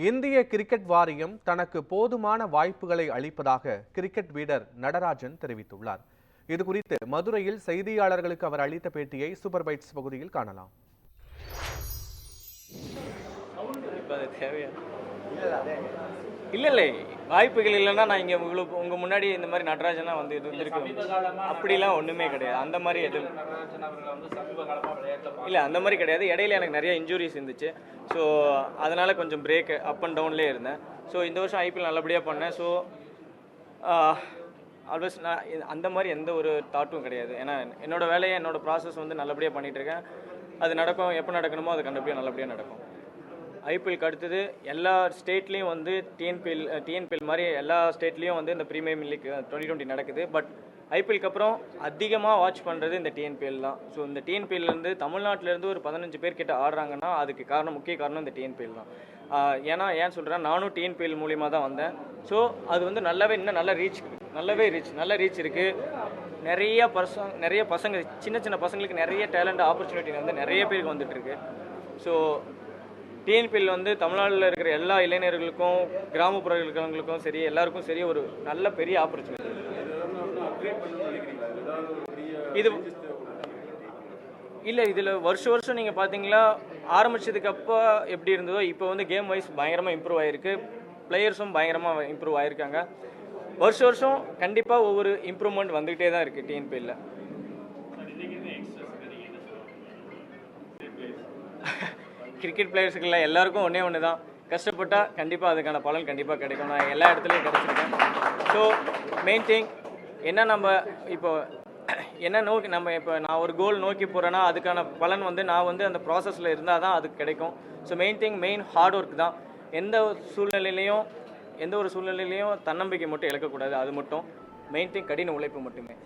இந்திய கிரிக்கெட் வாரியம் தனக்கு போதுமான வாய்ப்புகளை அளிப்பதாக கிரிக்கெட் வீரர் நடராஜன் தெரிவித்துள்ளார். இதுகுறித்து மதுரையில் செய்தியாளர்களுக்கு அவர் அளித்த பேட்டியை சூப்பர் பைட்ஸ் பகுதியில் காணலாம். இல்லை வாய்ப்புகள் இல்லைன்னா நான் இங்கே உங்க முன்னாடி இந்த மாதிரி நடராஜனா வந்து இருந்திருக்கு. அப்படிலாம் ஒன்றுமே கிடையாது. அந்த மாதிரி எதுவும் இல்லை, அந்த மாதிரி கிடையாது. இடையில எனக்கு நிறைய இன்ஜுரிஸ் இருந்துச்சு. ஸோ அதனால் கொஞ்சம் பிரேக் அப் அண்ட் டவுன்லேயே இருந்தேன். ஸோ இந்த வருஷம் ஐபிஎல் நல்லபடியாக பண்ணேன். ஸோ ஆல்வேஸ் நான் அந்த மாதிரி எந்த ஒரு தாட்டும் கிடையாது. ஏன்னா என்னோடய வேலையை என்னோடய ப்ராசஸ் வந்து நல்லபடியாக பண்ணிகிட்ருக்கேன். அது நடக்கும், எப்போ நடக்கணுமோ அது கண்டிப்பாக நல்லபடியாக நடக்கும். ஐபிஎல்க்கு அடுத்தது எல்லா ஸ்டேட்லேயும் வந்து டிஎன்பிஎல் மாதிரி எல்லா ஸ்டேட்லேயும் வந்து இந்த ப்ரீமியம் லீக் 2020 நடக்குது. பட் ஐபிஎல்க்கு அப்புறம் அதிகமாக வாட்ச் பண்ணுறது இந்த டிஎன்பிஎல் தான். ஸோ இந்த டிஎன்பிஎல்லேருந்து தமிழ்நாட்டிலேருந்து ஒரு 15 பேர் கிட்ட ஆடுறாங்கன்னா அதுக்கு முக்கிய காரணம் இந்த டிஎன்பிஎல் தான். ஏன் சொல்கிறேன், நானும் டிஎன்பிஎல் மூலியமாக தான் வந்தேன். ஸோ அது வந்து இன்னும் நல்ல ரீச் இருக்குது. நிறைய பசங்க சின்ன பசங்களுக்கு நிறைய டேலண்ட் ஆப்பர்ச்சுனிட்டி வந்து நிறைய பேருக்கு வந்துட்டுருக்கு. ஸோ டிஎன்பிஎல் வந்து தமிழ்நாட்டில் இருக்கிற எல்லா இளைஞர்களுக்கும் கிராமப்புறங்களுக்கும் சரி எல்லாருக்கும் சரி ஒரு நல்ல பெரிய ஆப்பர்ச்சுனிட்டி. இது இல்லை, இதில் வருஷம் நீங்கள் பார்த்தீங்களா, ஆரம்பித்ததுக்கு அப்போ எப்படி இருந்ததோ இப்போ வந்து கேம் வைஸ் பயங்கரமாக இம்ப்ரூவ் ஆகிருக்கு. பிளேயர்ஸும் பயங்கரமாக இம்ப்ரூவ் ஆகிருக்காங்க. வருஷம் கண்டிப்பாக ஒவ்வொரு இம்ப்ரூவ்மெண்ட் வந்துக்கிட்டே தான் இருக்குது டிஎன்பிஎல்ல. கிரிக்கெட் பிளேயர்ஸுக்கு இல்லை, எல்லாருக்கும் ஒன்று தான், கஷ்டப்பட்டால் கண்டிப்பாக அதுக்கான பலன் கண்டிப்பாக கிடைக்கும். நான் எல்லா இடத்துலையும் கிடச்சிருக்கேன். ஸோ மெயின் திங் என்ன, நம்ம இப்போ என்ன நோக்கி நான் ஒரு கோல் நோக்கி போகிறேன்னா அதுக்கான பலன் வந்து நான் வந்து அந்த ப்ராசஸில் இருந்தால் தான் அதுக்கு கிடைக்கும். ஸோ மெயின் ஹார்ட் ஒர்க் தான். எந்த ஒரு சூழ்நிலையிலையும் தன்னம்பிக்கை மட்டும் இழக்கக்கூடாது. அது மட்டும் மெயின் திங், கடின உழைப்பு மட்டுமே.